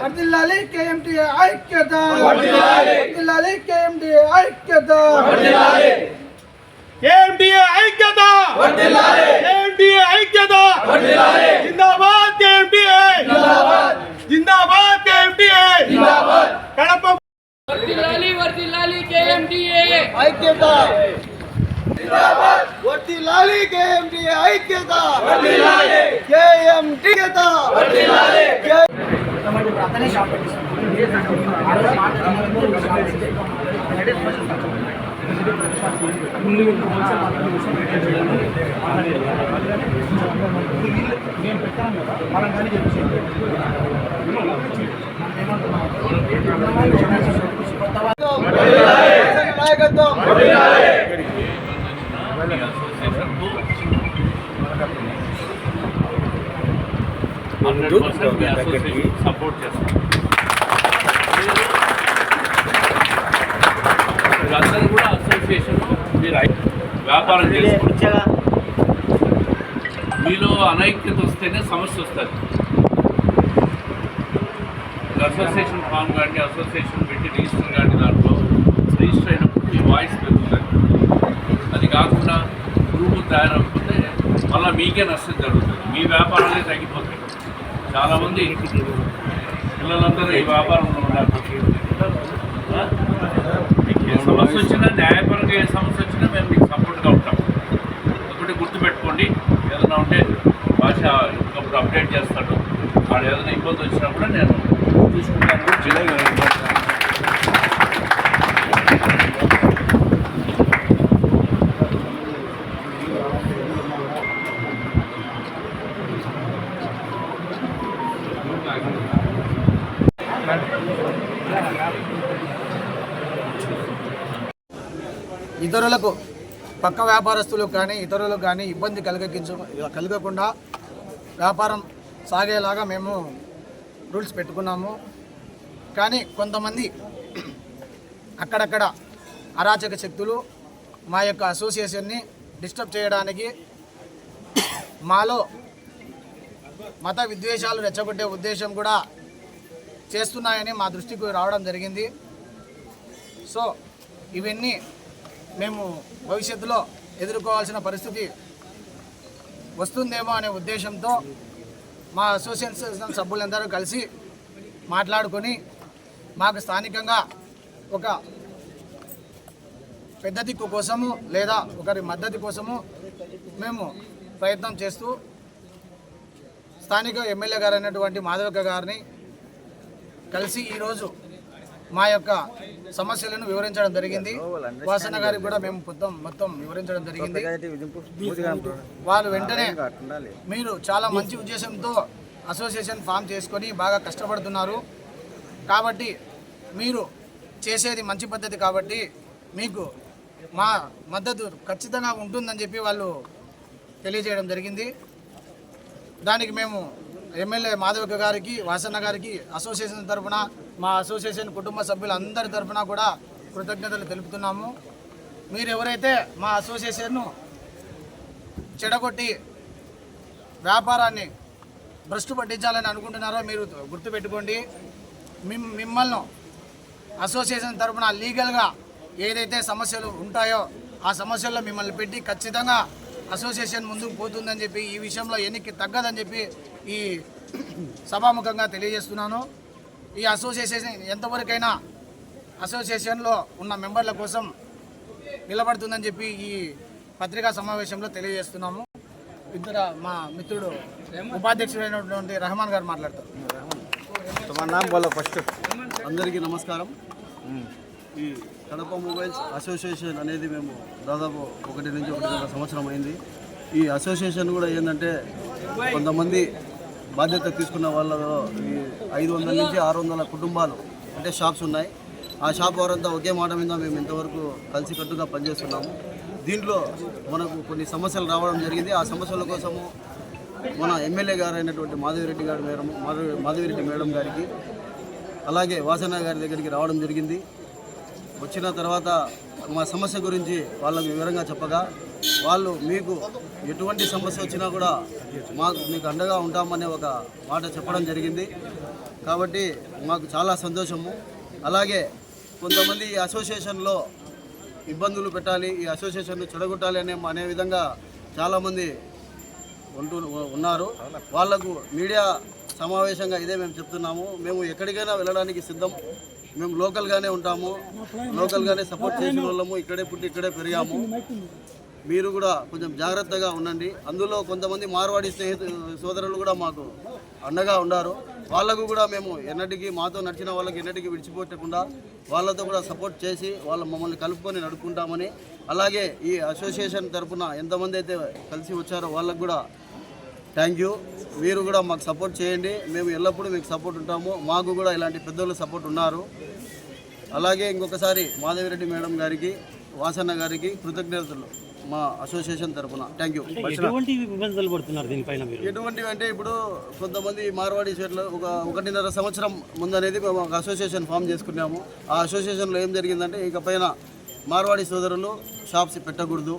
వర్ధిల్లాలి కేఎంటీఏ ఐక్యత, వర్ధిల్లాలి కేఎంటీఏ ఐక్యత, కేఎంటీఏ ఐక్యత, కేఎంటీఏ ఐక్యత, జిందాబాద్ కేఎంటీఏ, జిందాబాద్ కేఎంటీఏ, కడప వర్ధిల్లాలి కేఎంటీఏ ఐక్యత, వర్ధిల్లాలి కేఎంటీఏ ఐక్యత, కేఎంటీఏ సపోర్ట్ చేస్తాం. అందరూ కూడా అసోసియేషన్ మీరు వ్యాపారం చేసుకోవచ్చు. మీలో అనైక్యత వస్తేనే సమస్య వస్తుంది. అసోసియేషన్ ఫామ్ కానీ అసోసియేషన్ పెట్టి రిజిస్టర్ కానీ దాంట్లో రిజిస్టర్ అయినప్పుడు మీ వాయిస్ పెరుగుతుంది. అది కాకుండా గ్రూపు తయారవకపోతే మళ్ళీ మీకే నష్టం జరుగుతుంది, మీ వ్యాపారాలే తగ్గిపోతాయి. చాలామంది పిల్లలందరూ ఈ వ్యాపారంలో ఉన్నారు. మీకు ఏ సమస్య వచ్చినా, న్యాయపరంగా ఏ సమస్య వచ్చినా మేము మీకు సపోర్ట్గా ఉంటాం. ఒకటి గుర్తుపెట్టుకోండి, ఏదైనా ఉంటే భాష ఇంకొకటి అప్డేట్ చేస్తాడు. వాడు ఏదైనా ఇబ్బంది వచ్చినా కూడా నేను చూసుకుంటాను. ఇతరులకు పక్క వ్యాపారస్తులకు కానీ ఇతరులకు కానీ ఇబ్బంది కలగకుండా వ్యాపారం సాగేలాగా మేము రూల్స్ పెట్టుకున్నాము. కానీ కొంతమంది అక్కడక్కడ అరాచక శక్తులు మా యొక్క అసోసియేషన్ని డిస్టర్బ్ చేయడానికి, మాలో మత విద్వేషాలు రెచ్చగొట్టే ఉద్దేశం కూడా చేస్తున్నాయని మా దృష్టికి రావడం జరిగింది. సో ఇవన్నీ మేము భవిష్యత్తులో ఎదుర్కోవాల్సిన పరిస్థితి వస్తుందేమో అనే ఉద్దేశంతో మా అసోసియేషన్ సభ్యులందరూ కలిసి మాట్లాడుకొని మాకు స్థానికంగా ఒక పెద్ద దిక్కు కోసము లేదా ఒకరి మద్దతు కోసము మేము ప్రయత్నం చేస్తూ స్థానిక ఎమ్మెల్యే గారు అయినటువంటి మాధవక్క గారిని కలిసి ఈరోజు మా యొక్క సమస్యలను వివరించడం జరిగింది. వాసన గారికి కూడా మేము మొత్తం వివరించడం జరిగింది. వాళ్ళు వెంటనే మీరు చాలా మంచి ఉద్దేశంతో అసోసియేషన్ ఫామ్ చేసుకొని బాగా కష్టపడుతున్నారు కాబట్టి మీరు చేసేది మంచి పద్ధతి కాబట్టి మీకు మా మద్దతు ఖచ్చితంగా ఉంటుందని చెప్పి వాళ్ళు తెలియజేయడం జరిగింది. దానికి మేము ఎమ్మెల్యే మాధవక్క గారికి, వాసన్న గారికి అసోసియేషన్ తరఫున, మా అసోసియేషన్ కుటుంబ సభ్యులందరి తరఫున కూడా కృతజ్ఞతలు తెలుపుతున్నాము. మీరు ఎవరైతే మా అసోసియేషన్ను చెడగొట్టి వ్యాపారాన్ని భ్రష్టు పట్టించాలని అనుకుంటున్నారో మీరు గుర్తుపెట్టుకోండి. మిమ్మల్ని అసోసియేషన్ తరఫున లీగల్గా ఏదైతే సమస్యలు ఉంటాయో ఆ సమస్యల్లో మిమ్మల్ని పెట్టి ఖచ్చితంగా అసోసియేషన్ ముందుకు పోతుందని చెప్పి, ఈ విషయంలో ఎన్నిక తగ్గదని చెప్పి ఈ సభాముఖంగా తెలియజేస్తున్నాను. ఈ అసోసియేషన్ ఎంతవరకైనా అసోసియేషన్లో ఉన్న మెంబర్ల కోసం నిలబడుతుందని చెప్పి ఈ పత్రికా సమావేశంలో తెలియజేస్తున్నాము. ఇద్దరు మా మిత్రుడు ఉపాధ్యక్షుడైనటువంటి రెహమాన్ గారు మాట్లాడతారు. ఫస్ట్ అందరికీ నమస్కారం. ఈ కడప మొబైల్స్ అసోసియేషన్ అనేది మేము దాదాపు 1 నుంచి 1.5 సంవత్సరం అయింది. ఈ అసోసియేషన్ కూడా ఏంటంటే కొంతమంది బాధ్యత తీసుకున్న వాళ్ళలో ఈ 500 నుంచి 600 కుటుంబాలు అంటే షాప్స్ ఉన్నాయి. ఆ షాప్ వారంతా ఒకే మాట మీద మేము ఇంతవరకు కలిసికట్టుగా పనిచేస్తున్నాము. దీంట్లో మనకు కొన్ని సమస్యలు రావడం జరిగింది. ఆ సమస్యల కోసము మన ఎమ్మెల్యే గారు అయినటువంటి మాధవిరెడ్డి మేడం గారికి, అలాగే వాసన గారి దగ్గరికి రావడం జరిగింది. వచ్చిన తర్వాత మా సమస్య గురించి వాళ్ళకు వివరంగా చెప్పగా వాళ్ళు మీకు ఎటువంటి సమస్య వచ్చినా కూడా మీకు అండగా ఉంటామనే ఒక మాట చెప్పడం జరిగింది. కాబట్టి మాకు చాలా సంతోషము. అలాగే కొంతమంది ఈ అసోసియేషన్లో ఇబ్బందులు పెట్టాలి, ఈ అసోసియేషన్ను చెడగొట్టాలి అనే విధంగా చాలామంది ఉన్నారు. వాళ్లకు మీడియా సమావేశంగా ఇదే మేము చెప్తున్నాము. మేము ఎక్కడికైనా వెళ్ళడానికి సిద్ధం. మేము లోకల్గానే ఉంటాము, లోకల్గానే సపోర్ట్ చేసిన వాళ్ళము, ఇక్కడే పుట్టి ఇక్కడే పెరిగాము. మీరు కూడా కొంచెం జాగ్రత్తగా ఉండండి. అందులో కొంతమంది మార్వాడి సోదరులు కూడా మాకు అండగా ఉన్నారు. వాళ్ళకు కూడా మేము ఎన్నటికీ మాతో నడిచిన వాళ్ళకి ఎన్నటికీ విడిచిపెట్టకుండా వాళ్ళతో కూడా సపోర్ట్ చేసి మమ్మల్ని కలుపుకొని నడుపుకుంటామని, అలాగే ఈ అసోసియేషన్ తరఫున ఎంతమంది అయితే కలిసి వచ్చారో వాళ్ళకు కూడా థ్యాంక్ యూ. మీరు కూడా మాకు సపోర్ట్ చేయండి. మేము ఎల్లప్పుడూ మీకు సపోర్ట్ ఉంటాము. మాకు కూడా ఇలాంటి పెద్దోళ్ళు సపోర్ట్ ఉన్నారు. అలాగే ఇంకొకసారి మాధవిరెడ్డి మేడం గారికి, వాసన్న గారికి కృతజ్ఞతలు మా అసోసియేషన్ తరఫున. Thank you. ఎటువంటివి అంటే ఇప్పుడు కొంతమంది మార్వాడి షేర్లు 1.5 సంవత్సరం ముందనేది మేము ఒక అసోసియేషన్ ఫామ్ చేసుకున్నాము. ఆ అసోసియేషన్లో ఏం జరిగిందంటే ఇకపైన మార్వాడి సోదరులు షాప్స్ పెట్టకూడదు,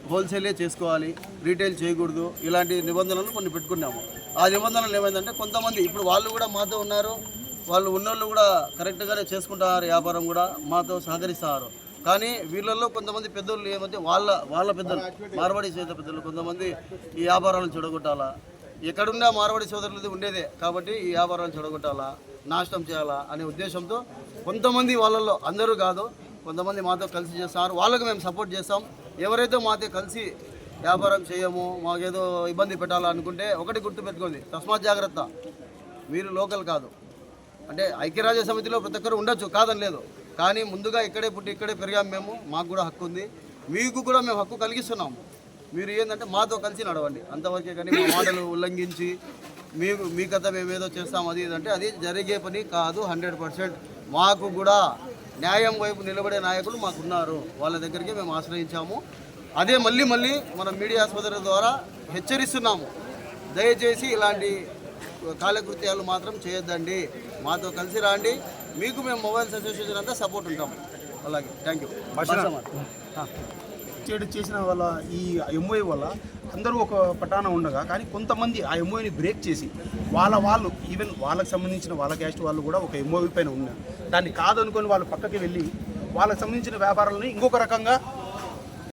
హోల్సేలే చేసుకోవాలి, రీటైల్ చేయకూడదు, ఇలాంటి నిబంధనలు కొన్ని పెట్టుకున్నాము. ఆ నిబంధనలు ఏమైందంటే కొంతమంది ఇప్పుడు వాళ్ళు కూడా మాతో ఉన్నారు, వాళ్ళు ఉన్నోళ్ళు కూడా కరెక్ట్గానే చేసుకుంటున్నారు, వ్యాపారం కూడా మాతో సహకరిస్తారు. కానీ వీళ్ళల్లో కొంతమంది పెద్దోళ్ళు ఏమంటే వాళ్ళ పెద్దలు మార్వాడి సోదరుల పెద్దలు కొంతమంది ఈ వ్యాపారాలను చెడగొట్టాలా, ఎక్కడున్నా మార్వాడి సోదరులది ఉండేదే కాబట్టి ఈ వ్యాపారాలను చెడగొట్టాలా, నాశనం చేయాలా అనే ఉద్దేశంతో కొంతమంది వాళ్ళల్లో, అందరూ కాదు, కొంతమంది మాతో కలిసి చేస్తారు. వాళ్ళకు మేము సపోర్ట్ చేస్తాం. ఎవరైతే మాతో కలిసి వ్యాపారం చేయము, మాకేదో ఇబ్బంది పెట్టాలనుకుంటే ఒకటి గుర్తుపెట్టుకోండి, తస్మాత్ జాగ్రత్త. మీరు లోకల్ కాదు అంటే ఐక్యరాజ్య సమితిలో ప్రతి ఒక్కరు ఉండొచ్చు, కాదని లేదు. కానీ ముందుగా ఇక్కడే పుట్టి ఇక్కడే పెరిగాము మేము, మాకు కూడా హక్కు ఉంది, మీకు కూడా మేము హక్కు కలిగిస్తున్నాము. మీరు ఏంటంటే మాతో కలిసి నడవండి అంతవరకే. కానీ మా మాటలు ఉల్లంఘించి మీ కథ మేమేదో చేస్తాం అది ఇదంటే అది జరిగే పని కాదు. 100% మాకు కూడా న్యాయం వైపు నిలబడే నాయకులు మాకున్నారు, వాళ్ళ దగ్గరికి మేము ఆశ్రయించాము. అదే మళ్ళీ మన మీడియా సోదరుల ద్వారా హెచ్చరిస్తున్నాము, దయచేసి ఇలాంటి కాలకృత్యాలు మాత్రం చేయొద్దండి, మాతో కలిసి రాండి, మీకు మేము మొబైల్స్ అసోసియేషన్ అంతా సపోర్ట్ ఉంటాము. అలాగే థ్యాంక్ యూ. చేసిన వాళ్ళ ఈ ఎంఓఏ వల్ల అందరూ ఒక పటాన ఉండగా కానీ కొంతమంది ఆ ఎంఓఏని బ్రేక్ చేసి వాళ్ళు ఈవెన్ వాళ్ళకి సంబంధించిన వాళ్ళ క్యాస్ట్ వాళ్ళు కూడా ఒక ఎంఓఏ పైన ఉన్నారు, దాన్ని కాదనుకొని వాళ్ళు పక్కకి వెళ్ళి వాళ్ళకి సంబంధించిన వ్యాపారాలని ఇంకొక రకంగా